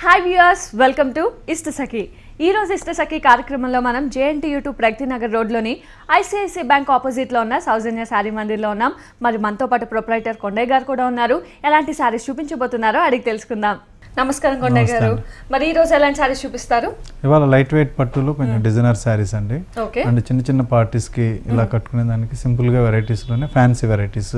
Hi viewers, welcome to Ishtasakhi. ఈ రోజు ఇష్టసఖి కార్యక్రమంలో మనం JNTU ప్రగతి నగర్ రోడ్లోని ICICI బ్యాంక్ ఆపోజిట్లో ఉన్న సౌజన్య శారీ మందిర్లో ఉన్నాం. మరి మనతో పాటు ప్రొప్రైటర్ కొండయ్య గారు కూడా ఉన్నారు. ఎలాంటి శారీస్ చూపించబోతున్నారో అడిగి తెలుసుకుందాం. నమస్కారం కొండయ్య గారు, మరి ఈ రోజు ఎలాంటి శారీస్ చూపిస్తారు? ఇవాళ లైట్ వెయిట్ పట్టులో కొంచెం డిజైనర్ శారీస్ అండి. అండ్ చిన్న చిన్న పార్టీస్ కి ఇలా కట్టుకునే దానికి సింపుల్ గా వెరైటీస్ లోనే ఫ్యాన్సీ వెరైటీస్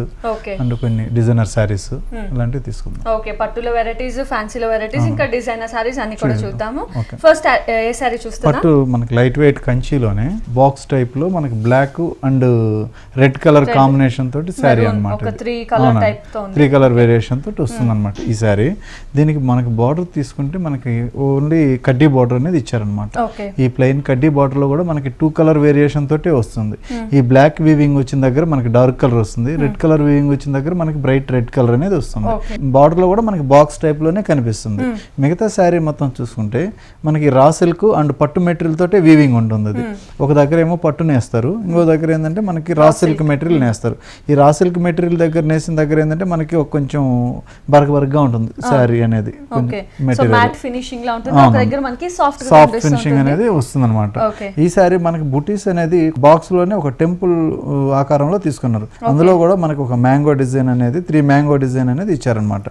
అండ్ కొన్ని డిజైనర్ శారీస్ ఇలాంటివి తీసుకుందాం. ఓకే, పట్టులో వెరైటీస్, ఫ్యాన్సీలో వెరైటీస్, ఇంకా డిజైనర్ శారీస్ అన్ని కూడా చూద్దాము. ఫస్ట్ ఏ శారీ చూస్తాం? పట్టు మనకి లైట్ వెయిట్ కంచిలోనే బాక్స్ టైప్ లో మనకి black and red colour combination తోటి శారీ అన్నమాట. 3 కలర్ వేరియేషన్ తోటి వస్తుంది అనమాట ఈ శారీ. దీనికి మనకి బార్డర్ తీసుకుంటే మనకి ఓన్లీ కడ్డీ బార్డర్ అనేది ఇచ్చారనమాట. ఈ ప్లెయిన్ కడ్డీ బార్డర్ లో కూడా మనకి 2 కలర్ వేరియేషన్ తోటి వస్తుంది. ఈ బ్లాక్ వీవింగ్ వచ్చిన దగ్గర మనకి డార్క్ కలర్ వస్తుంది, రెడ్ కలర్ వీవింగ్ వచ్చిన దగ్గర మనకి బ్రైట్ రెడ్ కలర్ అనేది వస్తుంది. బార్డర్ లో కూడా మనకి బాక్స్ టైప్ లోనే కనిపిస్తుంది. మిగతా శారీ మొత్తం చూసుకుంటే మనకి రా సిల్క్ అండ్ పట్టు మెటీరియల్ తోటే వీవింగ్ ఉంటుంది. అది ఒక దగ్గర ఏమో పట్టు నేస్తారు, ఇంకో దగ్గర ఏంటంటే మనకి రా సిల్క్ మెటీరియల్ నేస్తారు. ఈ రా సిల్క్ మెటీరియల్ దగ్గర నేసిన దగ్గర ఏంటంటే మనకి ఒక కొంచెం బరకగా ఉంటుంది శారీ అనేది. సాఫ్ట్ ఫినిషింగ్ అనేది వస్తుంది అనమాట. ఈ సారీ మనకి బుటీస్ అనేది బాక్స్ లోనే ఒక టెంపుల్ ఆకారంలో తీసుకున్నారు. అందులో కూడా మనకి ఒక మ్యాంగో డిజైన్ అనేది 3 మ్యాంగో డిజైన్ అనేది ఇచ్చారనమాట.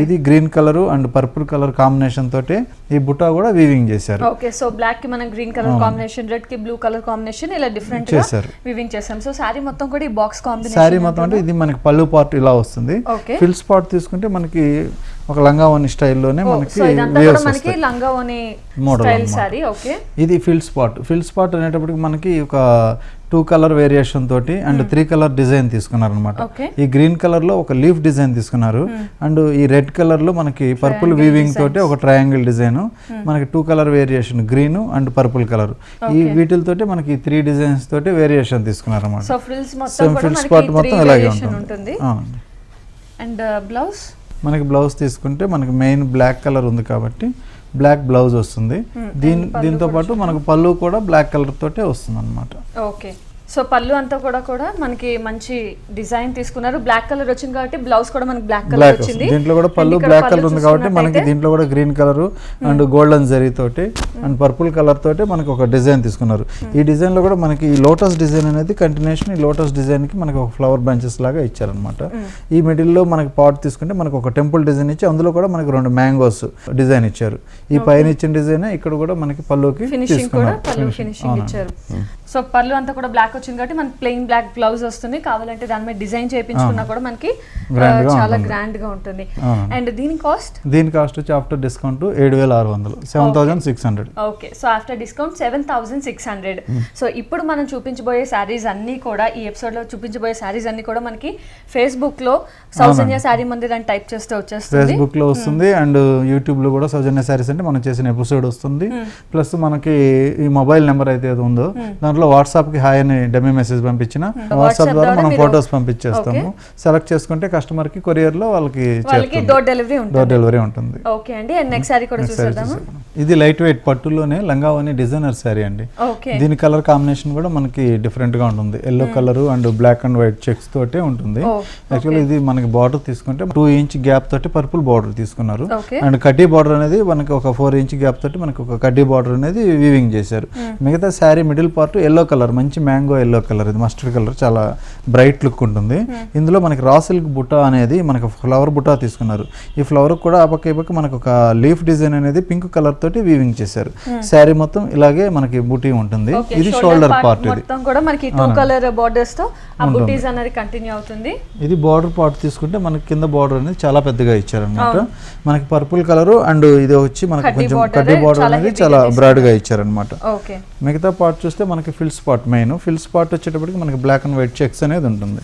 ఇది green colour and purple colour combination తోటి ఈ బుటా కూడా వీవింగ్ చేశారు. ఓకే, సో బ్లాక్ కి మనం గ్రీన్ కలర్ కాంబినేషన్, రెడ్ కి బ్లూ కలర్ కాంబినేషన్ ఇలా డిఫరెంట్ గా వీవింగ్ చేశాం. సో సారీ మొత్తం కూడా ఈ బాక్స్ కాంబినేషన్. సారీ మొత్తం అంటే ఇది మనకి పళ్ళు పార్ట్ ఇలా వస్తుంది. ఫిల్స్ పార్ట్ తీసుకుంటే మనకి ఒక లంగావోని స్టైల్లోనే మనకి ఇది ఫిల్స్ పార్ట్ అనేటప్పటికి మనకి ఒక 2 కలర్ వేరియేషన్ తోటి అండ్ 3 కలర్ డిజైన్ తీసుకున్నారు అనమాట. ఈ గ్రీన్ కలర్ లో ఒక లీఫ్ డిజైన్ తీసుకున్నారు అండ్ ఈ రెడ్ కలర్ లో మనకి పర్పుల్ వీవింగ్ తోటి ఒక ట్రయాంగిల్ డిజైన్, మనకి 2 colour variation green and purple colour. ఈ వీటితోటి మనకి 3 డిజైన్స్ తోటి వేరియేషన్ తీసుకున్నారు అనమాట. ఫిల్స్ పార్ట్ మొత్తం ఇలాగే ఉంటుంది. అండ్ బ్లౌజ్ మనకి బ్లౌజ్ తీసుకుంటే మనకి మెయిన్ బ్లాక్ కలర్ ఉంది కాబట్టి బ్లాక్ బ్లౌజ్ వస్తుంది. దీంతో పాటు మనకు పళ్ళు కూడా బ్లాక్ కలర్ తోటే వస్తుంది అనమాట. ఓకే, సో పళ్ళు అంతా కూడా మనకి మంచి డిజైన్ తీసుకున్నారు. బ్లాక్ కలర్ వచ్చింది కాబట్టి బ్లౌజ్ కూడా మనకి బ్లాక్ కలర్ వచ్చింది. దీంట్లో కూడా పళ్ళు బ్లాక్ కలర్ ఉంది కాబట్టి మనకి దీంట్లో కూడా green colour and golden zari తోటి అండ్ పర్పుల్ కలర్ తోటి మనకి ఒక డిజైన్ తీసుకున్నారు. ఈ డిజైన్ లో కూడా మనకి ఈ లోటస్ డిజైన్ అనేది కంటిన్యూషన్. ఈ లోటస్ డిజైన్ కి మనకి ఒక ఫ్లవర్ బ్రాంచెస్ లాగా ఇచ్చారనమాట. ఈ మిడిల్ లో మనకి పార్ట్ తీసుకుంటే మనకి ఒక టెంపుల్ డిజైన్ ఇచ్చి అందులో కూడా మనకి 2 మ్యాంగోస్ డిజైన్ ఇచ్చారు. ఈ పైన ఇచ్చిన డిజైన్ ఇక్కడ కూడా మనకి పళ్ళుకి తీసుకున్నారు. సో పళ్ళు అంతా కూడా బ్లాక్ వచ్చింది కాబట్టి మనకి ప్లెయిన్ బ్లాక్ బ్లౌజ్ వస్తుంది. కావాలంటే దాని మీద డిజైన్ చేయించుకున్నా కూడా మనకి చాలా గ్రాండ్ గా ఉంటుంది. అండ్ దీని కాస్ట్ వచ్చి after discount 7,600, 7,600. Okay, so after discount 7,600. So ఇప్పుడు మనం చూపించబోయే శారీస్ అన్ని కూడా, ఈ ఎపిసోడ్ లో చూపించబోయే శారీస్ అన్ని కూడా మనకి ఫేస్బుక్ లో సౌజన్య శారీ మందిర్ అని టైప్ చేస్తే వచ్చేస్తుంది. ఫేస్బుక్ లో వస్తుంది అండ్ యూట్యూబ్ లో కూడా సౌజన్య శారీస్ అంటే మనం చేసిన ఎపిసోడ్ వస్తుంది. ప్లస్ మనకి ఈ మొబైల్ నెంబర్ అయితే ఉందో దాంట్లో వాట్సాప్ కి హాయ్ అని డెమో మెసేజ్ పంపించిన వాట్సాప్ ద్వారా మనం ఫొటోస్ పంపించేస్తాము. సెలెక్ట్ చేసుకుంటే కస్టమర్ కి కొరియర్ లో వాళ్ళకి డోర్ డెలివరీ ఉంటుంది. ఓకే అండి, అండ్ నెక్స్ట్ సారీ కూడా చూద్దాము. ఇది లైట్ వెయిట్ పట్టులోనే లంగావోని డిజైనర్ సారీ అండి. దీని కలర్ కాంబినేషన్ కూడా మనకి డిఫరెంట్ గా ఉంటుంది. Yellow colour and black and white checks తోటే ఉంటుంది. యాక్చువల్లీ ఇది మనకి బార్డర్ తీసుకుంటే 2 ఇంచ్ గ్యాప్ తోటి పర్పుల్ బార్డర్ తీసుకున్నారు అండ్ కడ్డీ బార్డర్ అనేది మనకి ఒక 4 ఇంచ్ గ్యాప్ తోటి మనకి ఒక కడ్డీ బార్డర్ అనేది వీవింగ్ చేశారు. మిగతా sari middle part yellow colour, మంచి మ్యాంగో ఎల్లో కలర్, ఇది మస్టర్డ్ కలర్, చాలా బ్రైట్ లుక్ ఉంటుంది. ఇందులో మనకి రా సిల్క్ బుటా అనేది మనకి ఫ్లవర్ బుటా తీసుకున్నారు. ఈ ఫ్లవర్ కూడా ఆ పక్క ఈ పక్క మనకి ఒక లీఫ్ డిజైన్ అనేది పింక్ కలర్ తోటి వీవింగ్ చేశారు. శారీ మొత్తం ఇలాగే మనకి బుటీ ఉంటుంది. ఇది షోల్డర్ పార్ట్. ఇది మొత్తం కూడా మనకి 2 కలర్ బోర్డర్స్ తో ఆ బుటీస్ అనేది కంటిన్యూ అవుతుంది. ఇది బార్డర్ పార్ట్ తీసుకుంటే మనకి కింద బార్డర్ అనేది చాలా పెద్దగా ఇచ్చారన్నమాట. మనకి పర్పుల్ కలర్ అండ్ ఇది వచ్చి మనకి కొంచెం కడ్డీ బార్డర్ అనేది చాలా బ్రాడ్ గా ఇచ్చారన్నమాట. మిగతా పార్ట్ చూస్తే మనకి ఫిల్స్ పార్ట్, మెయిన్ ఫిల్స్ పార్ట్ వచ్చేటప్పటికి మనకి బ్లాక్ అండ్ వైట్ చెక్స్ అనేది ఉంటుంది.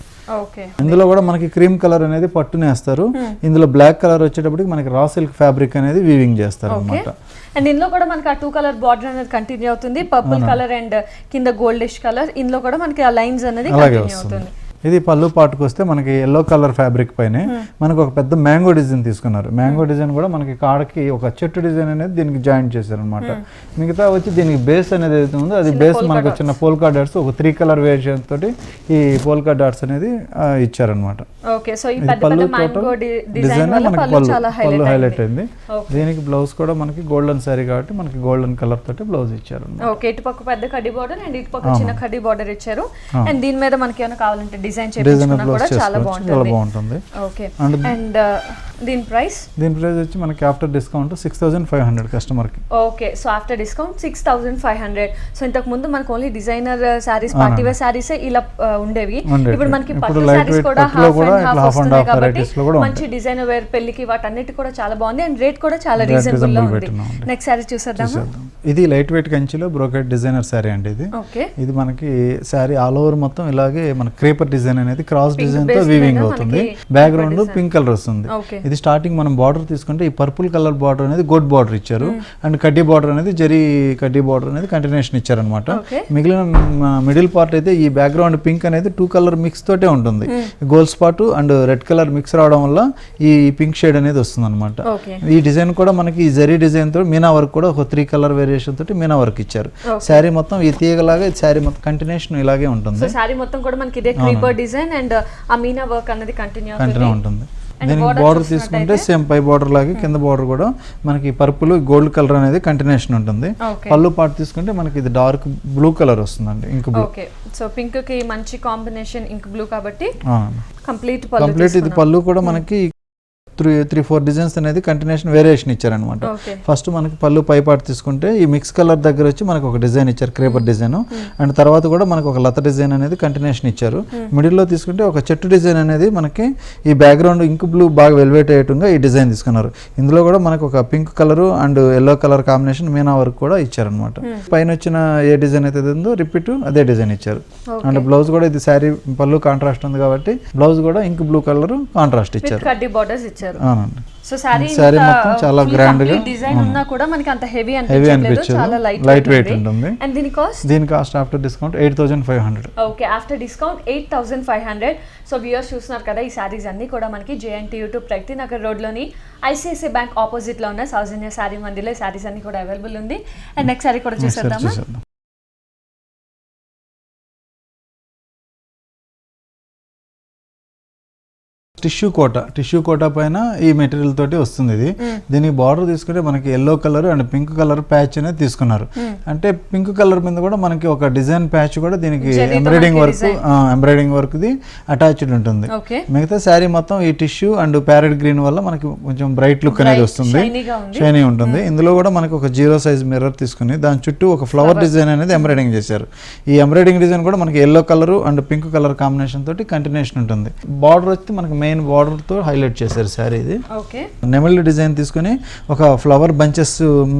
ఇందులో కూడా మనకి క్రీమ్ కలర్ అనేది పట్టునేస్తారు. ఇందులో బ్లాక్ కలర్ వచ్చేటప్పటికి మనకి రా సిల్క్ ఫ్యాబ్రిక్ అనేది వీవింగ్ చేస్తారు అన్నమాట. అండ్ ఇందులో కూడా మనకి ఆ 2 కలర్ బార్డర్ అనేది కంటిన్యూ అవుతుంది. పర్పుల్ కలర్ అండ్ కింద గోల్డిష్ కలర్, ఇందులో కూడా మనకి ఆ లైన్స్ అనేది కంటిన్యూ అవుతుంది. ఇది పళ్ళు పాటుకు వస్తే మనకి ఎల్లో కలర్ ఫ్యాబ్రిక్ పైన మనకు ఒక పెద్ద మ్యాంగో డిజైన్ తీసుకున్నారు. మ్యాంగో డిజైన్ కూడా మనకి కాడకి ఒక చెట్టు డిజైన్ అనేది దీనికి జాయింట్ చేశారు అనమాట. మిగతా వచ్చి దీనికి బేస్ అనేది ఏదైతే ఉందో అది బేస్ మనకు చిన్న పోల్కా డాట్స్ ఒక 3 కలర్ వేరియేషన్ తోటి ఈ పోల్కా డాట్స్ అనేది ఇచ్చారనమాట. పళ్ళు డిజైన్ మనకి పళ్ళు హైలైట్ అయింది. దీనికి బ్లౌజ్ కూడా మనకి గోల్డెన్ శారీ కాబట్టి మనకి గోల్డెన్ కలర్ తోటి బ్లౌజ్ ఇచ్చారు. ఇటుపక్క పెద్ద కడ్డీ బార్డర్ అండ్ ఇటుపక్క చిన్న కడ్డీ బార్డర్ ఇచ్చారు. అండ్ దీని మీద మనకి ఏమైనా కావాలంటే డిజైన్ చేయించుకున్నా కూడా చాలా బాగుంటుంది. ఓకే. అండ్ దీని ప్రైస్ వచ్చి మనకి ఆఫ్టర్ డిస్కౌంట్ 6500 కస్టమర్ కి. Okay. So after discount 6500. So ఇంతకు ముందు మనకు only designer saris party wear saris ఇలా ఉండేవి. ఇప్పుడు మనకి పట్టు సారీస్ కూడా హాఫ్ అండ్ హాఫ్ వస్తున్నాయి కాబట్టి మంచి డిజైనర్ వేర్ పెళ్లికి వాటన్నిటి కూడా చాలా బాగుంది అండ్ రేట్ కూడా చాలా రీజనబుల్ లో ఉంది. నెక్స్ట్ సారీ చూసేద్దామా? ఇది లైట్ వెయిట్ కంచిలో బ్రోకెట్ డిజైనర్ సారీ అండి. ఇది మనకి సారీ ఆల్ ఓవర్ మొత్తం ఇలాగే మన క్రేపర్ డిజైన్ అనేది క్రాస్ డిజైన్ తో వీవింగ్ అవుతుంది. బ్యాక్గ్రౌండ్ పింక్ కలర్ వస్తుంది. ఇది స్టార్టింగ్ మనం బార్డర్ తీసుకుంటే ఈ పర్పుల్ కలర్ బార్డర్ అనేది గోడ్ బార్డర్ ఇచ్చారు అండ్ కడ్డీ బార్డర్ అనేది జరీ కడ్డీ బార్డర్ అనేది కంటిన్యూషన్ ఇచ్చారనమాట. మిగిలిన మిడిల్ పార్ట్ అయితే ఈ బ్యాక్గ్రౌండ్ పింక్ అనేది 2 కలర్ మిక్స్ తోటే ఉంటుంది. Gold spot and red colour mix రావడం వల్ల ఈ పింక్ షేడ్ అనేది వస్తుంది అనమాట. ఈ డిజైన్ కూడా మనకి ఈ జరీ డిజైన్ తో మీనా వర్క్ కూడా ఒక 3 కలర్ వేరియేషన్ తోటి మీనా వర్క్ ఇచ్చారు. శారీ మొత్తం ఈ తీగలాగా శారీ మొత్తం కంటిన్యూషన్ ఇలాగే ఉంటుంది. శారీ మొత్తం కూడా మనకి ఇదే క్రీపర్ డిజైన్ అండ్ ఆ మీనా వర్క్ అనేది కంటిన్యూ ఉంటుంది. దీనికి బార్డర్ తీసుకుంటే సేమ్ పై బార్డర్ లాగే కింద బార్డర్ కూడా మనకి పర్పుల్ గోల్డ్ కలర్ అనేది కంటిన్యూషన్ ఉంటుంది. పళ్ళు పార్ట్ తీసుకుంటే మనకి ఇది డార్క్ బ్లూ కలర్ వస్తుందండి, ink blue. Okay. So pink కి మంచి కాంబినేషన్ ఇంక్ బ్లూ కాబట్టి కంప్లీట్ ఇది పళ్ళు కూడా మనకి 3-4 డిజైన్స్ అనేది కంటిన్యూషన్ వేరియేషన్ ఇచ్చారనమాట. ఫస్ట్ మనకి పళ్ళు పై పార్ట్ తీసుకుంటే ఈ మిక్స్ కలర్ దగ్గర వచ్చి మనకు ఒక డిజైన్ ఇచ్చారు, క్రేపర్ డిజైన్. అండ్ తర్వాత కూడా మనకు ఒక లత డిజైన్ అనేది కంటిన్యూషన్ ఇచ్చారు. మిడిల్ లో తీసుకుంటే ఒక చెట్టు డిజైన్ అనేది మనకి ఈ బ్యాక్గ్రౌండ్ ఇంక్ బ్లూ బాగా వెల్వేట్ అయ్యేట్టుగా ఈ డిజైన్ తీసుకున్నారు. ఇందులో కూడా మనకు ఒక pink colour and yellow colour combination Meena work కూడా ఇచ్చారనమాట. పైన వచ్చిన ఏ డిజైన్ అయితే ఉందో రిపీట్ అదే డిజైన్ ఇచ్చారు. అండ్ బ్లౌజ్ కూడా ఇది శారీ పళ్ళు కాంట్రాస్ట్ ఉంది కాబట్టి బ్లౌజ్ కూడా ఇంక్ బ్లూ కలర్ కాంట్రాస్ట్ ఇచ్చారు. సో సారీ మొత్తం చాలా గ్రాండ్ గా డిజైన్ ఉన్నా కూడా మనకి అంత హెవీ అనిపించదు, చాలా లైట్ వెయిట్ ఉంటుంది. అండ్ దీని cost after discount 8500. Okay. After discount 8500. So viewers చూస్తున్నారు కదా, ఈ సారీస్ అన్ని కూడా మనకి JNT యూట్యూబ్ ప్రగతి నగర్ రోడ్ లోని ICICI బ్యాంక్ ఆపోజిట్ లో ఉన్న సౌజన్య సారీ మందిలో సారీస్ అన్ని కూడా అవైలబుల్ ఉంది. అండ్ నెక్స్ట్ సారీ కూడా చూసేద్దామా? టిష్యూ కోటా పైన ఈ మెటీరియల్ తోటి వస్తుంది. ఇది దీనికి బార్డర్ తీసుకుంటే మనకి yellow colour and pink colour patch అనేది తీసుకున్నారు. అంటే పింక్ కలర్ మీద కూడా మనకి ఒక డిజైన్ ప్యాచ్ కూడా దీనికి ఎంబ్రాయిడింగ్ వర్క్ ది అటాచ్డ్ ఉంటుంది. మిగతా శారీ మొత్తం ఈ టిష్యూ అండ్ ప్యారెట్ గ్రీన్ వల్ల మనకి కొంచెం బ్రైట్ లుక్ అనేది వస్తుంది, షైనీ ఉంటుంది. ఇందులో కూడా మనకి ఒక 0 సైజ్ మిర్రర్ తీసుకుని దాని చుట్టూ ఒక ఫ్లవర్ డిజైన్ అనేది ఎంబ్రాయిడింగ్ చేశారు. ఈ ఎంబ్రాయిడింగ్ డిజైన్ కూడా మనకి yellow colour and pink colour combination తోటి కంటిన్యూషన్ ఉంటుంది. బార్డర్ వచ్చి మనకి మెయిన్ బార్డర్ తో హైలైట్ చేశారు శారీ. ఇది నెమలి డిజైన్ తీసుకుని ఒక ఫ్లవర్ బంచెస్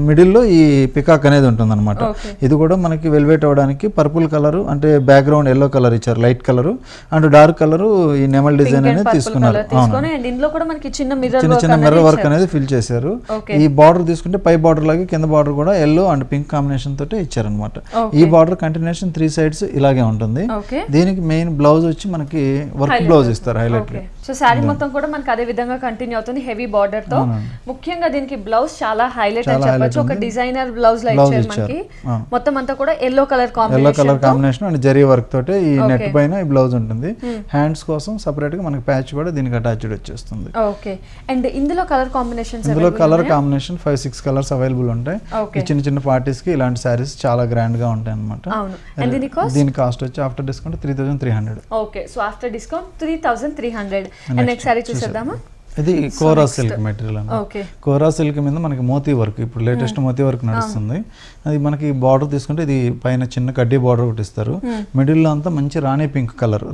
మిడిల్ లో ఈ పికాక్ అనేది ఉంటుంది అనమాట. ఇది కూడా మనకి వెల్వేట్ అవడానికి పర్పుల్ కలర్ అంటే బ్యాక్గ్రౌండ్ ఎల్లో కలర్ ఇచ్చారు, light colour and dark colour ఈ నెమల్ డిజైన్ అనేది తీసుకున్నారు. చిన్న మిర్రర్ వర్క్ అనేది ఫిల్ చేశారు. ఈ బార్డర్ తీసుకుంటే పై బార్డర్ లాగే కింద బార్డర్ కూడా ఎల్లో అండ్ పింక్ కాంబినేషన్ తోటి ఇచ్చారనమాట. ఈ బార్డర్ కంటిన్యూషన్ 3 సైడ్స్ ఇలాగే ఉంటుంది. దీనికి మెయిన్ బ్లౌజ్ వచ్చి మనకి వర్క్ బ్లౌజ్ ఇస్తారు హైలైట్. సో శారీ మొత్తం కూడా మనకి అదే విధంగా కంటిన్యూ అవుతుంది హెవీ బార్డర్ తో. ముఖ్యంగా దీనికి బ్లౌజ్ చాలా హైలైట్ అని చెప్పొచ్చు. ఒక డిజైనర్ బ్లౌజ్ లా ఇచ్చారు మనకి. మొత్తం అంతా కూడా yellow colour combination and zari work తోటి ఈ నెట్ పైన ఈ బ్లౌజ్ ఉంటుంది. హ్యాండ్స్ కోసం సెపరేట్ గా మనకి ప్యాచ్ కూడా దీనికి అటాచ్డ్ వచ్చేస్తుంది. ఓకే. అండ్ ఇందులో కలర్ కాంబినేషన్స్ 5-6 కలర్స్ అవైలబుల్ ఉంటాయి. చిన్న చిన్న పార్టీస్ కి ఇలాంటి సారీస్ చాలా గ్రాండ్ గా ఉంటాయి అన్నమాట. దీని కాస్ట్ వచ్చి after discount 3300. Okay. So after discount 3300. And next sorry చూసేద్దామా? ఇది కోరా సిల్క్ మెటీరియల్ అండి. కోరా సిల్క్ మీద మనకి మోతీ వర్క్, ఇప్పుడు లేటెస్ట్ మోతీ వర్క్ నడుస్తుంది. అది మనకి బార్డర్ తీసుకుంటే ఇది పైన చిన్న కడ్డీ బార్డర్ ఒకటి ఇస్తారు. మిడిల్ లో అంతా మంచి రాణి పింక్ కలర్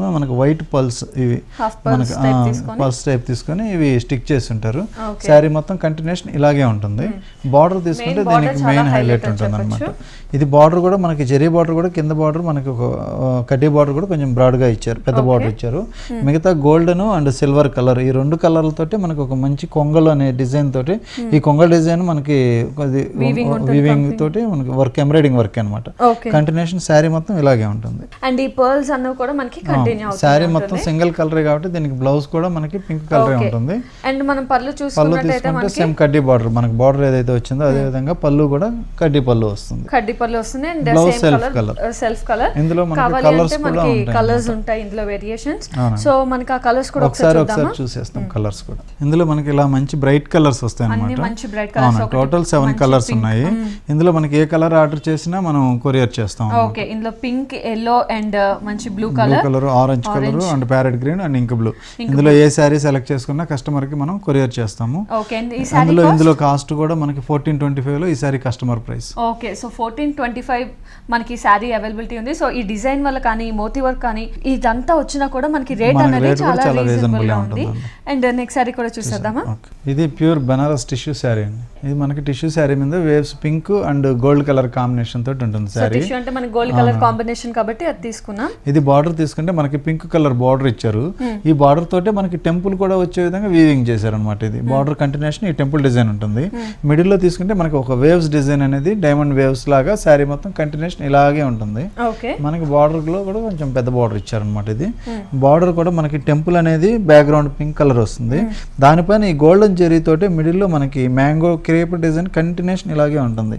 మీద మనకి వైట్ పల్స్, ఇవి మనకి పల్స్ టైప్ తీసుకొని ఇవి స్టిక్ చేసి ఉంటారు. శారీ మొత్తం కంటిన్యూషన్ ఇలాగే ఉంటుంది. బార్డర్ తీసుకుంటే దీనికి మెయిన్ హైలైట్ ఉంటుంది అనమాట. ఇది బార్డర్ కూడా మనకి జరీ బార్డర్ కూడా కింద బార్డర్ మనకి ఒక కడ్డీ బార్డర్ కూడా కొంచెం బ్రాడ్ గా ఇచ్చారు, పెద్ద బార్డర్ ఇచ్చారు. మిగతా గోల్డెన్ అండ్ సిల్వర్ కలర్ ఈ రెండు రెండు కలర్లతోటి మనకి ఒక మంచి కొంగలు అనే డిజైన్ తోటి, ఈ కొంగల్ డిజైన్ మనకి వీవింగ్ తోటి మనకి వర్క్ ఎంబ్రాయిడింగ్ వర్క్ అనమాట. కంటిన్యూషన్ శారీ మొత్తం ఇలాగే ఉంటుంది. అండ్ ఈ పర్ల్స్ అన్నవి కూడా మనకి కంటిన్యూ అవుతుంది. శారీ మొత్తం సింగిల్ కలర్ కాబట్టి దీనికి బ్లౌజ్ కూడా మనకి పింక్ కలర్ ఉంటుంది. అండ్ మనం పళ్ళు చూసుకుంటే సేమ్ కడ్డీ బార్డర్, మనకి బార్డర్ ఏదైతే వచ్చిందో అదే విధంగా పళ్ళు కూడా కడ్డీ పళ్ళు వస్తుంది. కడ్డీ పళ్ళు వస్తుంది అండ్ బ్లౌజ్ సెల్ఫ్ కలర్. ఇందులో మనకి కలర్స్ కూడా ఉంటాయి, ఇందులో వేరియేషన్స్. సో మనకి ఆ కలర్స్ కూడా ఒకసారి చూసేస్తాం. కలర్స్ కూడా ఇందులో మనకి ఇలా మంచి బ్రైట్ కలర్స్ వస్తాయి అన్నమాట. టోటల్ 7 కలర్స్ ఉన్నాయి. ఇందులో మనకి ఏ కలర్ ఆర్డర్ చేసినా మనం కొరియర్ చేస్తాం. ఓకే, ఇందులో పింక్, ఎల్లో అండ్ మంచి blue colour, orange colour and parrot green and ink blue. ఇందులో ఏ శారీ సెలెక్ట్ చేసుకున్నా కస్టమర్ కి మనం కొరియర్ చేస్తాము. ఇందులో కాస్ట్ కూడా మనకి 1425 లో ఈ sari customer price. Okay, so 1425 మనకి శారీ అవైలబిలిటీ ఉంది. సో ఈ డిజైన్ వల్ల కానీ, మోతీ వర్క్ కానీ ఇదంతా వచ్చినా కూడా మనకి రేట్ అనేది చాలా రీజనబుల్ గా ఉంది. అండ్ నెక్స్ట్ శారీ కూడా చూసేద్దామా. ఇది ప్యూర్ బనారస్ టిష్యూ శారీ అండి. ఇది మనకి టిష్యూ శారీ మీద waves pink and gold colour combination తోటి ఉంటుంది శారీ. టిష్యూ అంటే మనకి గోల్డ్ కలర్ కాంబినేషన్ కాబట్టి అది తీసుకున్నాం. ఇది బార్డర్ తీసుకుంటే మనకి పింక్ కలర్ బార్డర్ ఇచ్చారు. ఈ బార్డర్ తోటే మనకి టెంపుల్ కూడా వచ్చే విధంగా వీవింగ్ చేశారు అనమాట. ఇది బార్డర్ కంటిన్యూషన్ ఈ టెంపుల్ డిజైన్ ఉంటుంది. మిడిల్ లో తీసుకుంటే మనకి ఒక వేవ్స్ డిజైన్ అనేది డైమండ్ వేవ్స్ లాగా శారీ మొత్తం కంటిన్యూషన్ ఇలాగే ఉంటుంది. మనకి బార్డర్ లో కూడా కొంచెం పెద్ద బార్డర్ ఇచ్చారు అనమాట. ఇది బార్డర్ కూడా మనకి టెంపుల్ అనేది బ్యాక్గ్రౌండ్ పింక్ కలర్ వస్తుంది. దానిపైన ఈ గోల్డెన్ జెరీ తోటి మిడిల్ లో మనకి మ్యాంగో క్రేప్ డిజైన్ కంటిన్యూషన్ ఇలాగే ఉంటుంది.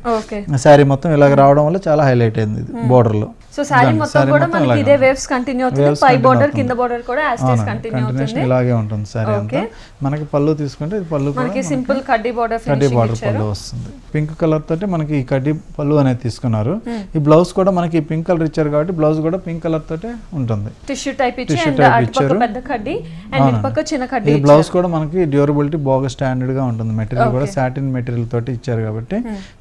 శారీ మొత్తం ఇలాగ రావడం వల్ల చాలా హైలైట్ అయింది బోర్డర్ లో. సో శారీ మొత్తం కూడా మనకి ఇదే వేవ్స్ కంటిన్యూ అవుతుంది. పై బోర్డర్, కింద బోర్డర్ కూడా యాజ్ ఇట్ ఇస్ కంటిన్యూ అవుతుంది. ఇలాగే ఉంటుంది శారీ అంతా. మనకి పళ్ళు తీసుకుంటే ఇది పళ్ళు మనకి సింపుల్ కడ్డీ బోర్డర్ పళ్ళు వస్తుంది. పింక్ కలర్ తోటి మనకి ఈ కడ్డీ పళ్ళు అనేది తీసుకున్నారు. ఈ బ్లౌజ్ కూడా మనకి పింక్ కలర్ ఇచ్చారు కాబట్టి బ్లౌజ్ కూడా పింక్ కలర్ తోటే ఉంటుంది. టిష్యూ టైప్ ఇచ్చారు. పెద్ద కడ్డీ అండ్ ఇటు పక్క చిన్న కడ్డీ. ఈ బ్లౌజ్ కూడా మనకి డ్యూరబిలిటీ బాగా స్టాండర్డ్ గా ఉంటుంది. మెటీరియల్ కూడా సాటిన్ మెటీరియల్ తోటి ఇచ్చారు కాబట్టి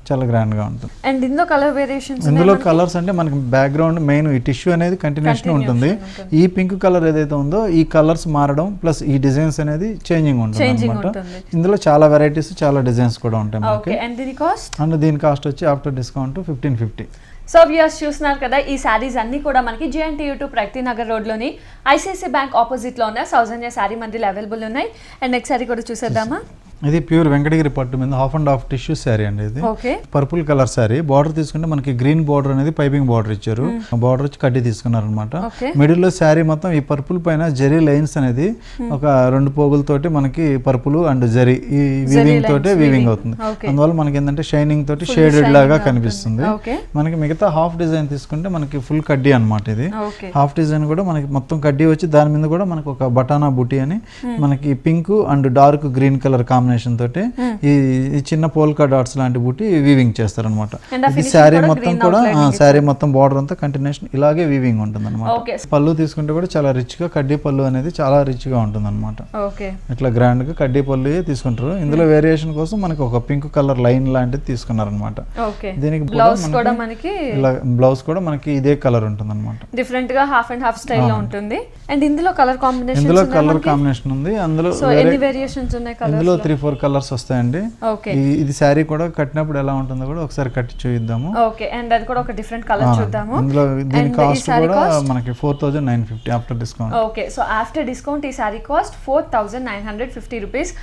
చాలా గ్రాండ్ గా ఉంటుంది. అండ్ ఇందులో కలర్ వేరియేషన్స్, ఇందులో కలర్స్ అంటే మనకి బ్యాక్గ్రౌండ్ మెయిన్ ఈ టిష్యూ అనేది కంటిన్యూషన్ ఉంటుంది. ఈ పింక్ కలర్ ఏదైతే ఉందో ఈ కలర్స్ మారడం ప్లస్ ఈ డిజైన్స్ అనేది చేంజింగ్ ఉంటుంది అన్నమాట. ఇందులో చాలా వెరైటీస్, చాలా డిజైన్స్ కూడా ఉంటాయి మనకి. అండ్ దీని కాస్ట్ వచ్చి ఆఫ్టర్ డిస్కౌంట్ 1550. సో వ్యూయర్స్ చూస్తున్నారు కదా, ఈ శారీస్ అన్ని కూడా మనకి JNT ప్రగతి నగర్ రోడ్లోని ICICI బ్యాంక్ ఆపోజిట్లో ఉన్న సౌజన్య శారీ మందిలో అవైలబుల్ ఉన్నాయి. అండ్ నెక్స్ట్ శారీ కూడా చూసేద్దామా. ఇది ప్యూర్ వెంకటగిరి పట్టు మీద half and half tissue sari అండి. ఇది పర్పుల్ కలర్ శారీ. బార్డర్ తీసుకుంటే మనకి గ్రీన్ బార్డర్ అనేది పైపింగ్ బార్డర్ ఇచ్చారు. బార్డర్ వచ్చి కడ్డీ తీసుకున్నారు అనమాట. మిడిల్ లో శారీ మొత్తం ఈ పర్పుల్ పైన జరీ లైన్స్ అనేది ఒక 2 పోగులతోటి మనకి పర్పుల్ అండ్ జరీ ఈ వీవింగ్ తోటి వీవింగ్ అవుతుంది. అందువల్ల మనకి ఏంటంటే షైనింగ్ తోటి షేడెడ్ లాగా కనిపిస్తుంది. మనకి మిగతా హాఫ్ డిజైన్ తీసుకుంటే మనకి ఫుల్ కడ్డీ అనమాట. ఇది హాఫ్ డిజైన్ కూడా మనకి మొత్తం కడ్డీ వచ్చి దాని మీద కూడా మనకి ఒక బటానా బుటీ అని మనకి pink and dark green colour combination తోటి ఈ చిన్న పోల్కా డాట్స్ లాంటి బుట్టి వీవింగ్ చేస్తారనమాట. ఇది శారీ మొత్తం కూడా శారీ మొత్తం బార్డర్ అంతా కంటిన్యూషన్ ఇలాగే వీవింగ్ ఉంటుంది అనమాట. పళ్ళు తీసుకుంటే కూడా చాలా రిచ్ గా కడ్డీ పళ్ళు అనేది చాలా రిచ్ గా ఉంటుంది అనమాట. ఇట్లా గ్రాండ్ గా కడ్డీ పళ్ళు తీసుకుంటారు. ఇందులో వేరియేషన్ కోసం మనకి ఒక పింక్ కలర్ లైన్ లాంటిది తీసుకున్నారు అనమాట. దీనికి బ్లౌజ్ కూడా మనకి ఇదే కలర్ ఉంటుంది అనమాట. డిఫరెంట్ గా హాఫ్ అండ్ హాఫ్ స్టైల్ లో ఉంటుంది. అండ్ ఇందులో కలర్ కాంబినేషన్, ఉంది. అందులో ఎన్ని వేరియేషన్స్ ఉన్నాయి? ఇందులో 3-4 కలర్స్ వస్తాయండి. ఇది శారీ కూడా కట్టినప్పుడు ఎలా ఉంటుందో కూడా ఒకసారి కట్టి చూద్దాము. ఓకే, అండ్ అది కూడా ఒక డిఫరెంట్ కలర్ చూద్దాము. ఇందులో దీని కాస్ట్ కూడా మనకి 4950 after discount. Okay, so after discount ఈ శారీ కాస్ట్ 4950 రూపీస్.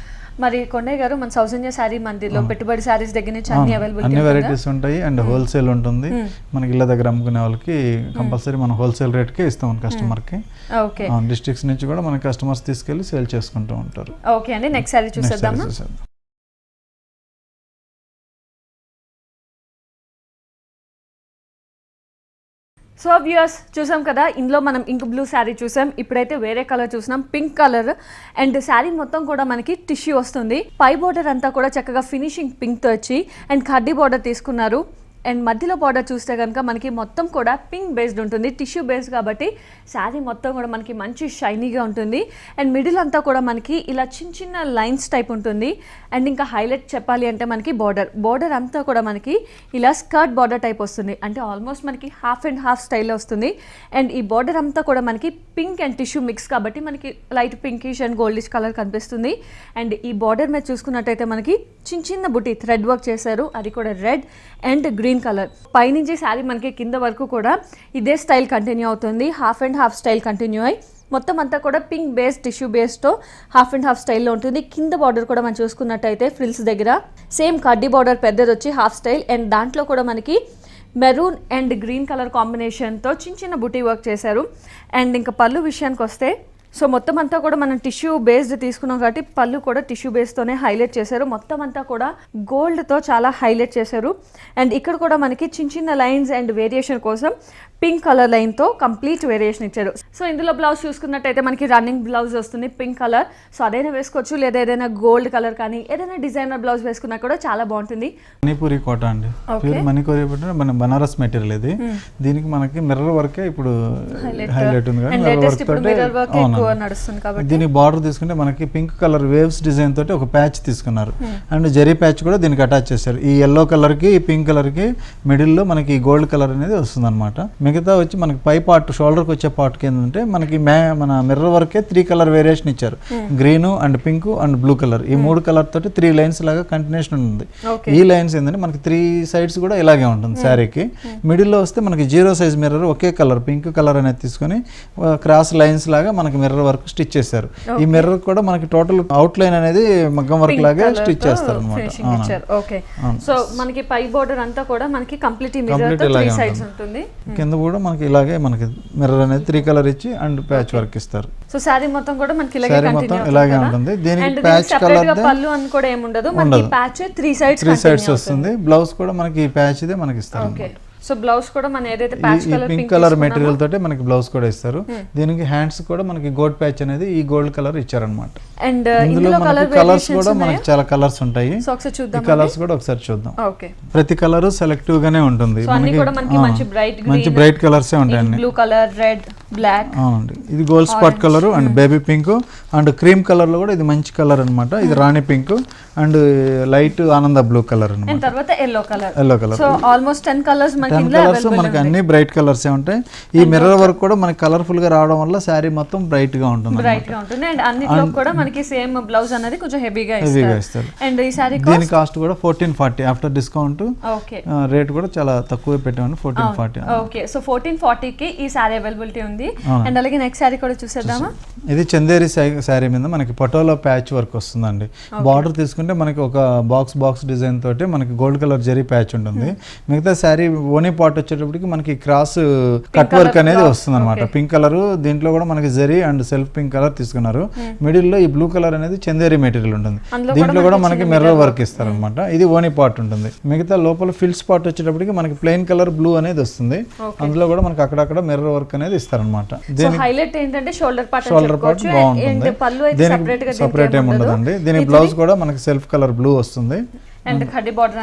మరి కొండయ్య గారు, మన సౌజన్య శారీ మందిర్లో పెట్టుబడి శారీస్ దగ్గర నుంచి అన్ని వెరైటీస్ ఉంటాయి. అండ్ హోల్సేల్ ఉంటుంది. మనకి ఇళ్ళ దగ్గర అమ్ముకునే వాళ్ళకి కంపల్సరీ మనం హోల్సేల్ రేట్కే ఇస్తాం కస్టమర్ కి. డిస్ట్రిక్ట్స్ నుంచి కూడా మన కస్టమర్స్ తీసుకెళ్లి సేల్ చేసుకుంటూ ఉంటారు. ఓకే అండి, నెక్స్ట్ శారీ చూసేద్దాం. సో వ్యూయర్స్ చూసాం కదా, ఇందులో మనం ఇంక్ బ్లూ శారీ చూసాం. ఇప్పుడైతే వేరే కలర్ చూసినాం, పింక్ కలర్. అండ్ శారీ మొత్తం కూడా మనకి టిష్యూ వస్తుంది. పై బోర్డర్ అంతా కూడా చక్కగా ఫినిషింగ్ పింక్తో వచ్చి అండ్ కడ్డీ బోర్డర్ తీసుకున్నారు. అండ్ మధ్యలో బార్డర్ చూస్తే కనుక మనకి మొత్తం కూడా పింక్ బేస్డ్ ఉంటుంది, టిష్యూ బేస్డ్ కాబట్టి శారీ మొత్తం కూడా మనకి మంచి షైనీగా ఉంటుంది. అండ్ మిడిల్ అంతా కూడా మనకి ఇలా చిన్న చిన్న లైన్స్ టైప్ ఉంటుంది. అండ్ ఇంకా హైలైట్ చెప్పాలి అంటే మనకి బార్డర్ అంతా కూడా మనకి ఇలా స్కర్ట్ బార్డర్ టైప్ వస్తుంది. అంటే ఆల్మోస్ట్ మనకి హాఫ్ అండ్ హాఫ్ స్టైల్లో వస్తుంది. అండ్ ఈ బార్డర్ అంతా కూడా మనకి పింక్ అండ్ టిష్యూ మిక్స్ కాబట్టి మనకి light pinkish and goldish colour కనిపిస్తుంది. అండ్ ఈ బార్డర్ మీద చూసుకున్నట్టయితే మనకి చిన్న చిన్న బుట్టి థ్రెడ్ వర్క్ చేశారు, అది కూడా రెడ్ అండ్ గ్రీన్ కలర్. పైనుంచి శారీ మనకి కింద వరకు కూడా ఇదే స్టైల్ కంటిన్యూ అవుతుంది, half and half style continue అయ్యి మొత్తం అంతా కూడా పింక్ బేస్ టిష్యూ బేస్తో హాఫ్ అండ్ హాఫ్ స్టైల్లో ఉంటుంది. కింద బార్డర్ కూడా మనం చూసుకున్నట్టయితే ఫ్రిల్స్ దగ్గర సేమ్ కడ్డీ బార్డర్ పెద్దది వచ్చి హాఫ్ స్టైల్, అండ్ దాంట్లో కూడా మనకి మెరూన్ అండ్ గ్రీన్ కలర్ కాంబినేషన్తో చిన్న బుటీ వర్క్ చేశారు. అండ్ ఇంకా పళ్ళు విషయానికి వస్తే సో మొత్తం అంతా కూడా మనం టిష్యూ బేస్డ్ తీసుకున్నాం కాబట్టి పళ్ళు కూడా టిష్యూ బేస్తోనే హైలైట్ చేశారు. మొత్తం అంతా కూడా గోల్డ్తో చాలా హైలైట్ చేశారు. అండ్ ఇక్కడ కూడా మనకి చిన్న లైన్స్ అండ్ వేరియేషన్ కోసం పింక్ కలర్ లైన్తో కంప్లీట్ వేరియేషన్ ఇచ్చారు. సో ఇందులో బ్లౌజ్ చూసుకున్నట్టయితే మనకి రన్నింగ్ బ్లౌజ్ వస్తుంది పింక్ కలర్. సో అదైనా వేసుకోవచ్చు, లేదా ఏదైనా గోల్డ్ కలర్ కానీ ఏదైనా డిజైనర్ బ్లౌజ్ వేసుకున్నా కూడా చాలా బాగుంటుంది. మణిపూరి కోట అండి, ప్యూర్ మణిపూరి కోట, మన బనారస్ మెటీరియల్ ఇది. దీనికి మనకి మిర్రర్ వర్కే ఇప్పుడు హైలైట్ ఉంది నడుస్తుంది. దీనికి బార్డర్ తీసుకుంటే మనకి పింక్ కలర్ వేవ్స్ డిజైన్ తోటి ఒక ప్యాచ్ తీసుకున్నారు, అండ్ జరీ ప్యాచ్ కూడా దీనికి అటాచ్ చేశారు. ఈ ఎల్లో కలర్ కి ఈ పింక్ కలర్ కి మిడిల్ లో మనకి గోల్డ్ కలర్ అనేది వస్తుంది అనమాట. మిగతా వచ్చి మనకి పై పార్ట్ షోల్డర్కి వచ్చే పార్ట్ కి ఏంటంటే మనకి మన మిర్రర్ వర్కే 3 కలర్ వేరియేషన్ ఇచ్చారు, green and pink and blue colour. ఈ 3 కలర్ తోటి 3 లైన్స్ లాగా కంటిన్యూషన్ ఉంది. ఈ లైన్స్ ఏంటంటే మనకి 3 సైడ్స్ కూడా ఇలాగే ఉంటుంది శారీకి. మిడిల్ లో వస్తే మనకి 0 సైజ్ మిర్రర్ ఒకే కలర్ పింక్ కలర్ అనేది తీసుకొని క్రాస్ లైన్స్ లాగా మనకి మిర్రర్ వర్క్ స్టిచ్ చేశారు. ఈ మిర్రర్ కూడా మనకి టోటల్ అవుట్ లైన్ అనేది మగ్గం వర్క్ లాగా స్టిచ్ చేస్తారు అనమాట. సో మనకి పై బోర్డర్ అంతా కూడా మనకి కంప్లీట్ మిర్రర్ తో 3 సైడ్స్ ఉంటుంది. కింద కూడా మనకి ఇలాగే మనకి మిర్రర్ అనేది 3 కలర్ ఇచ్చి అండ్ ప్యాచ్ వర్క్ ఇస్తారు. సో సారీ మొత్తం కూడా మనకి ఇలాగే కంటిన్యూ ఇలాగే ఉంటుంది. దీనికి ప్యాచ్ కలర్ పళ్ళు అని కూడా ఏమి ఉండదు, మనకి ప్యాచ్ 3 సైడ్స్ వస్తుంది. బ్లౌజ్ కూడా మనకి ఈ ప్యాచ్ ఇదే మనకి ఇస్తారు. సో బ్లౌజ్ కూడా మన ఏదైతే patch colour pink colour material తోటే మనకి బ్లౌజ్ కూడా ఇస్తారు. దీనికి హ్యాండ్స్ కూడా మనకి గోల్డ్ ప్యాచ్ అనేది ఈ గోల్డ్ కలర్ ఇచ్చారన్నమాట. అండ్ ఇందులో కలర్స్ కూడా మనకి చాలా కలర్స్ ఉంటాయి. సో ఒకసారి చూద్దాం, కలర్స్ కూడా ఒకసారి చూద్దాం. ఓకే, ప్రతి కలర్ సెలెక్టివ్ గానే ఉంటుంది. మనకి మంచి బ్రైట్ కలర్స్ ఉంటాయి. Blue colour, red, black. అవునండి, ఇది gold spot colour and baby pink and cream colour లో కూడా ఇది మంచి కలర్ అన్నమాట. ఇది రాణి పింక్ అండ్ లైట్ ఆనంద బ్లూ కలర్ అన్నమాట. తర్వాత yellow colour. So almost 10 colours మనకి అన్ని బ్రైట్ కలర్స్ ఉంటాయి. ఈ మిర్రర్ వర్క్ కూడా మనకి కలర్ఫుల్ గా రావడం వల్ల శారీ మొత్తం బ్రైట్ గా ఉంటుంది. అండ్ అన్నిట్లో కూడా మనకి సేమ్ బ్లౌజ్ అనేది కొంచెం హెవీగా ఇస్తారు. అండ్ ఈ శారీ దీని కాస్ట్ కూడా 1440 ఆఫ్టర్ డిస్కౌంట్. ఓకే, రేట్ కూడా చాలా తక్కువ పెట్టాము, 1440. ఓకే, సో 1440 కి ఈ శారీ అవైలబిలిటీ ఉంది. అండ్ అలాగే నెక్స్ట్ శారీ కూడా చూసేద్దామా. ఇది చందేరి శారీ మీద మనకి పటోలా ప్యాచ్ వర్క్ వస్తుందండి. బార్డర్ తీసుకుంటే మనకి ఒక బాక్స్ డిజైన్ తోటి మనకి గోల్డ్ కలర్ జరీ ప్యాచ్ ఉంటుంది. మిగతా శారీ ఓనీ పార్ట్ వచ్చేటప్పటికి మనకి క్రాస్ కట్ వర్క్ అనేది వస్తుంది అనమాట. పింక్ కలర్, దీంట్లో కూడా మనకి zari and self pink colour తీసుకున్నారు. మిడిల్ లో ఈ బ్లూ కలర్ అనేది చందేరి మెటీరియల్ ఉంటుంది. దీంట్లో కూడా మనకి మిర్రర్ వర్క్ ఇస్తారు అనమాట. ఇది ఓనీ పార్ట్ ఉంటుంది. మిగతా లోపల ఫిల్స్ పార్ట్ వచ్చేటప్పటికి మనకి ప్లెయిన్ కలర్ బ్లూ అనేది వస్తుంది. అందులో కూడా మనకి అక్కడక్కడ మిర్రర్ వర్క్ అనేది ఇస్తారనమాట. హైలైట్ ఏంటంటే షోల్డర్ పార్ట్ బాగుంటుంది. దీనికి సపరేట్ ఏమి ఉండదండి. దీని బ్లౌజ్ కూడా మనకి సెల్ఫ్ కలర్ బ్లూ వస్తుంది. అండ్ కడ్డీ బార్డర్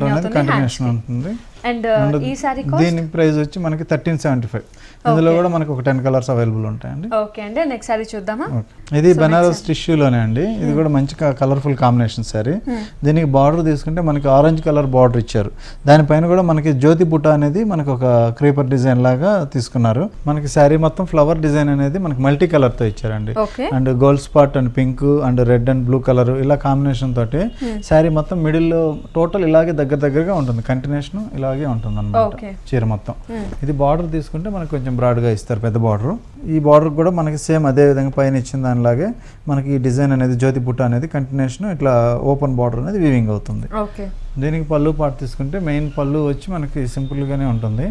అనేది కంటిన్యూషన్ ఉంటుంది. అండ్ ఈ సారీ దీని ప్రైస్ వచ్చి మనకి 1375. ఇందులో కూడా మనకి ఒక 10 కలర్స్ అవైలబుల్ ఉంటాయండి. ఓకే అండి, నెక్స్ట్ సారీ చూద్దామా. ఇది బనారస్ టిష్యూలోనే అండి. ఇది కూడా మంచి కలర్ఫుల్ కాంబినేషన్ సారీ. దీనికి బార్డర్ తీసుకుంటే మనకి ఆరెంజ్ కలర్ బార్డర్ ఇచ్చారు. దానిపైన కూడా మనకి జ్యోతి బుట్ట అనేది మనకి ఒక క్రీపర్ డిజైన్ లాగా తీసుకున్నారు. మనకి శారీ మొత్తం ఫ్లవర్ డిజైన్ అనేది మనకి మల్టీ కలర్ తో ఇచ్చారండి. And gold spot and pink and red and blue colour ఇలా కాంబినేషన్ తోటి శారీ మొత్తం మిడిల్ లో టోటల్ ఇలాగే దగ్గరగా ఉంటుంది. కంటిన్యూషన్ ఇలాగే ఉంటుంది అన్నమాట చీర మొత్తం. ఇది బార్డర్ తీసుకుంటే మనకి కొంచెం బ్రాడ్ గా ఇస్తారు, పెద్ద బార్డర్. ఈ బార్డర్ కూడా మనకి సేమ్ అదే విధంగా పైన ఇచ్చిన దానిలాగే మనకి ఈ డిజైన్ అనేది జ్యోతి బుట్ట అనేది కంటిన్యూషన్ ఇట్లా ఓపెన్ బార్డర్ అనేది వీవింగ్ అవుతుంది. దీనికి పళ్ళు పార్ట్ తీసుకుంటే మెయిన్ పళ్ళు వచ్చి మనకి సింపుల్ గానే ఉంటుంది.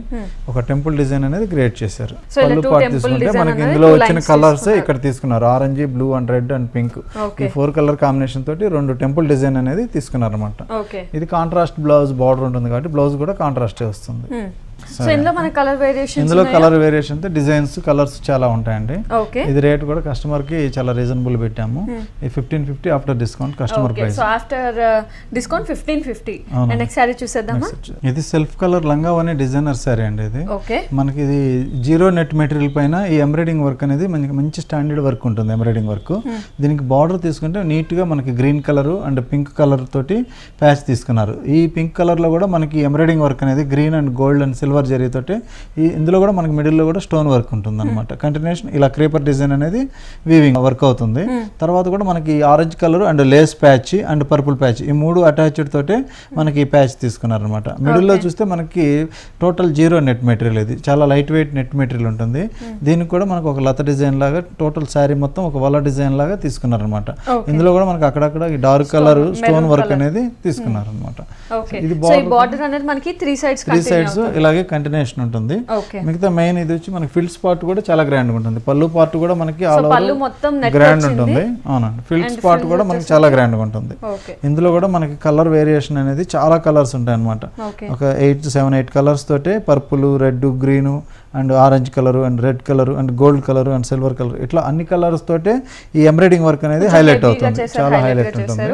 ఒక టెంపుల్ డిజైన్ అనేది క్రియేట్ చేశారు. పళ్ళు పార్ట్ తీసుకుంటే మనకి ఇందులో వచ్చిన కలర్స్ ఇక్కడ తీసుకున్నారు. Orange, blue and red and pink. ఈ 4 కలర్ కాంబినేషన్ తోటి 2 టెంపుల్ డిజైన్ అనేది తీసుకున్నారు అనమాట. ఇది కాంట్రాస్ట్ బ్లౌజ్ బార్డర్ ఉంటుంది కాబట్టి బ్లౌజ్ కూడా కాంట్రాస్ట్ వస్తుంది. ఇందులో కలర్ వేరియేషన్ డిజైన్స్ కలర్స్ చాలా ఉంటాయండి. ఇది రేట్ కూడా కస్టమర్ కి చాలా రీజనబుల్ పెట్టాము. 1550 after discount customer price. After discount 1550. Next sorry చూసేద్దామా. ఇది సెల్ఫ్ కలర్ లంగా అనే డిజైనర్ సారీ అండి. ఇది మనకి ఇది 0 నెట్ మెటీరియల్ పైన ఈ ఎంబ్రాయిడింగ్ వర్క్ అనేది మనకి మంచి స్టాండర్డ్ వర్క్ ఉంటుంది. ఎంబ్రాయిడింగ్ వర్క్ దీనికి బార్డర్ తీసుకుంటే నీట్ గా మనకి green colour and pink colour తోటి ప్యాచ్ తీసుకున్నారు. ఈ పింక్ కలర్ లో కూడా మనకి ఎంబ్రాయిడింగ్ వర్క్ అనేది green and gold and silver జరీతోటి ఇందులో కూడా మనకి మిడిల్లో కూడా స్టోన్ వర్క్ ఉంటుంది అనమాట. కంటిన్యూషన్ ఇలా క్రీపర్ డిజైన్ అనేది వీవింగ్ వర్క్ అవుతుంది. తర్వాత కూడా మనకి orange colour and Lay's patch and purple patch ఈ 3 అటాచ్డ్ తోటే మనకి ఈ ప్యాచ్ తీసుకున్నారనమాట. మిడిల్లో చూస్తే మనకి టోటల్ 0 నెట్ మెటీరియల్, ఇది చాలా లైట్ వెయిట్ నెట్ మెటీరియల్ ఉంటుంది. దీనికి కూడా మనకు ఒక లత డిజైన్ లాగా టోటల్ శారీ మొత్తం ఒక వల డిజైన్ లాగా తీసుకున్నారనమాట. ఇందులో కూడా మనకి అక్కడక్కడ డార్క్ కలర్ స్టోన్ వర్క్ అనేది తీసుకున్నారనమాట. ఇది బార్డర్ అనేది మనకి 3 సైడ్స్ ఇలాగే కంటిన్యూషన్ ఉంటుంది. మిగతా మెయిన్ ఇది వచ్చి మనకి ఫిల్స్ పార్ట్ కూడా చాలా గ్రాండ్ ఉంటుంది. పళ్ళు పార్ట్ కూడా మనకి ఆల్ ఓవర్ గ్రాండ్ ఉంటుంది. అవునండి, ఫిల్స్ పార్ట్ కూడా మనకి చాలా గ్రాండ్ గా ఉంటుంది. ఇందులో కూడా మనకి కలర్ వేరియేషన్ అనేది చాలా కలర్స్ ఉంటాయి అనమాట. ఒక 7-8 కలర్స్ తోటే purple, red, green and orange colour and red colour and gold colour and silver colour ఇట్లా అన్ని కలర్స్ తోటే ఈ ఎంబ్రాయిడింగ్ వర్క్ అనేది హైలైట్ అవుతుంది. చాలా హైలైట్ ఉంటుంది.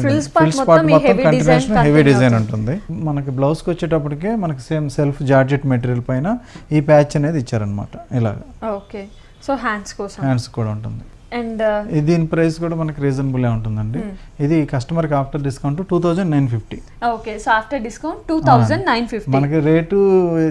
ఫిల్స్ పార్ట్ మొత్తం కంటిన్యూషన్ హెవీ డిజైన్ ఉంటుంది. మనకి బ్లౌజ్ కి వచ్చేటప్పటికే మనకి సేమ్ సెల్ఫ్ జార్జెట్ మెటీరియల్ పైన ఈ ప్యాచ్ అనేది ఇచ్చారనమాట. ఇలాగా ఓకే, సో హ్యాండ్స్ కూడా ఉంటుంది. అండ్ దీని ప్రైస్ కూడా మనకి రీజనబుల్ ఉంటుందండి. ఇది కస్టమర్ కి after discount 2950. Okay, so after discount 2950. మనకి రేటు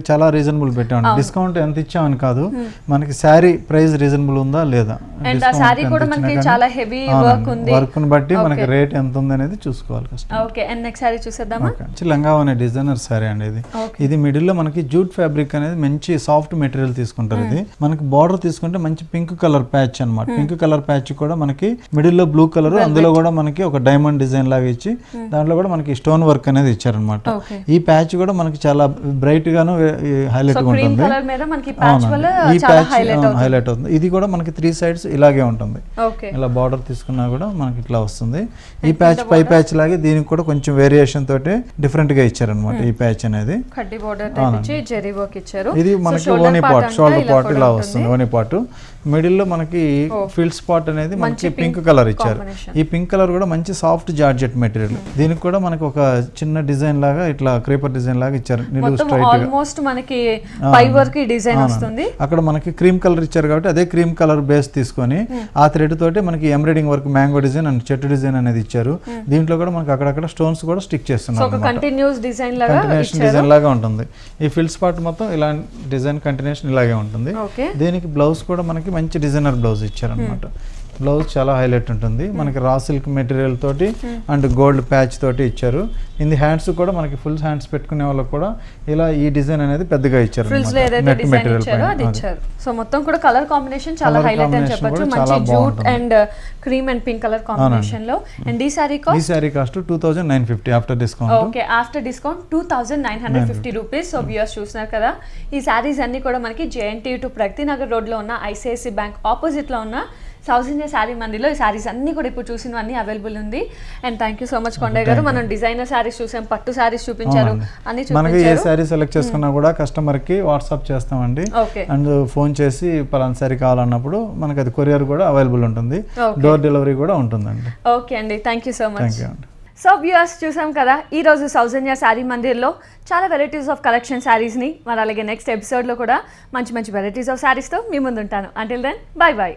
చాలా రీజనబుల్ పెట్టామండి. డిస్కౌంట్ ఎంత ఇచ్చామని కాదు, మనకి శారీ ప్రైస్ రీజనబుల్ ఉందా లేదా, అండ్ ఆ శారీ కూడా మనకి చాలా హెవీ వర్క్ ఉంది. వర్క్ ని బట్టి మనకి రేట్ ఎంత ఉంది అనేది చూసుకోవాలి customer. Okay, and next sari చూసేద్దామా. లంగా అనే డిజైనర్ శారీ అండి ఇది. ఇది మిడిల్ లో మనకి జూట్ ఫ్యాబ్రిక్ అనేది మంచి సాఫ్ట్ మెటీరియల్ తీసుకుంటారు. ఇది మనకి బార్డర్ తీసుకుంటే మంచి పింక్ కలర్ ప్యాచ్ అన్నమాట. పింక్ కలర్ ప్యాచ్ కూడా మనకి మిడిల్ లో బ్లూ కలర్, అందులో కూడా మనకి ఒక డైమండ్ డిజైన్ లాగా ఇచ్చి దాంట్లో కూడా మనకి స్టోన్ వర్క్ అనేది ఇచ్చారనమాట. ఈ ప్యాచ్ కూడా మనకి చాలా బ్రైట్ గాను హైలైట్ గా ఉంటుంది. ఈ ప్యాచ్ హైలైట్ అవుతుంది. ఇది కూడా మనకి 3 సైడ్స్ ఇలాగే ఉంటుంది. ఇలా బార్డర్ తీసుకున్నా కూడా మనకి ఇట్లా వస్తుంది. ఈ ప్యాచ్ పై ప్యాచ్ లాగే దీనికి కూడా కొంచెం వేరియేషన్ తోటి డిఫరెంట్ గా ఇచ్చారనమాట. ఈ ప్యాచ్ అనేది ఇది మనకి ఓనీ పార్ట్, షోల్డర్ పార్ట్ ఇలా వస్తుంది. ఓనీ పార్ట్ మిడిల్ లో మనకి ఫిల్స్ పార్ట్ అనేది మనకి పింక్ కలర్ ఇచ్చారు. ఈ పింక్ కలర్ కూడా మంచి సాఫ్ట్ జార్జెట్ మెటీరియల్. దీనికి కూడా మనకి ఒక చిన్న డిజైన్ లాగా ఇట్లా క్రీపర్ డిజైన్ లాగా ఇచ్చారు. నిలువు స్ట్రైట్ గా ఆల్మోస్ట్ మనకి పై వరకు ఈ డిజైన్ వస్తుంది. అక్కడ మనకి క్రీమ్ కలర్ ఇచ్చారు కాబట్టి అదే క్రీమ్ కలర్ బేస్ తీసుకొని ఆ థ్రెడ్ తోటి మనకి embroidering work mango design and చెట్టు డిజైన్ అనేది ఇచ్చారు. దీంట్లో కూడా మనకి అక్కడక్కడ స్టోన్స్ కూడా స్టిక్ చేస్తున్నారు. కంటిన్యూస్ డిజైన్ లాగా ఉంటుంది. ఈ ఫిల్స్ పార్ట్ మొత్తం ఇలా డిజైన్ కంటిన్యూషన్ ఇలాగే ఉంటుంది. దీనికి బ్లౌజ్ కూడా మనకి మంచి డిజైనర్ బ్లౌజ్ ఇచ్చారనమాట. బ్లౌజ్ చాలా హైలైట్ ఉంటుంది. మనకి రా సిల్క్ మెటీరియల్ తోటి అండ్ గోల్డ్ ప్యాచ్ తోటి ఇచ్చారు. ఇది హ్యాండ్స్ కూడా మనకి ఫుల్ హ్యాండ్స్ పెట్టుకునే వాళ్ళకి కూడా ఇలా ఈ డిజైన్ అనేది పెద్దగా ఇచ్చారు. నెట్ మెటీరియల్ సో మొత్తం కూడా కలర్ కాంబినేషన్ చాలా హైలైట్ అని చెప్పొచ్చు. మంచి jute and cream and pink colour combination లో. అండ్ ఈ sari cost 2950 after discount. Okay, after discount 2950 rupees. So viewers చూస్తున్నారు కదా, ఈ సారీస్ అన్ని కూడా మనకి JNTU to Pragathi Nagar road లో ఉన్న ICICI బ్యాంక్ ఆపోజిట్ లో ఉన్న సౌత్ ఇండియా శారీ మందిలో ఈ శారీస్ అన్ని కూడా ఇప్పుడు చూసినవన్నీ అవైలబుల్ ఉంది. And thank you so much Kondaiah గారు. మనం డిజైనర్ శారీస్ చూసాం, పట్టు శారీస్ చూపించారు, అన్ని మనకి ఏ శారీ సెలెక్ట్ చేసుకున్నా కూడా కస్టమర్ కి వాట్సాప్ చేస్తామండి. అండ్ ఫోన్ చేసి పలానా శారీ కావాలన్నప్పుడు మనకి అది కొరియర్ కూడా అవైలబుల్ ఉంటుంది. డోర్ డెలివరీ కూడా ఉంటుందండి. ఓకే అండి, thank you so much. So viewers చూసాం కదా, ఈ రోజు సౌజన్య శారీ మందిర్లో చాలా వెరైటీస్ ఆఫ్ కలెక్షన్ శారీస్ని, మరి అలాగే నెక్స్ట్ ఎపిసోడ్లో కూడా మంచి మంచి వెరైటీస్ ఆఫ్ శారీస్తో మీ ముందు ఉంటాను. Until then, bye by.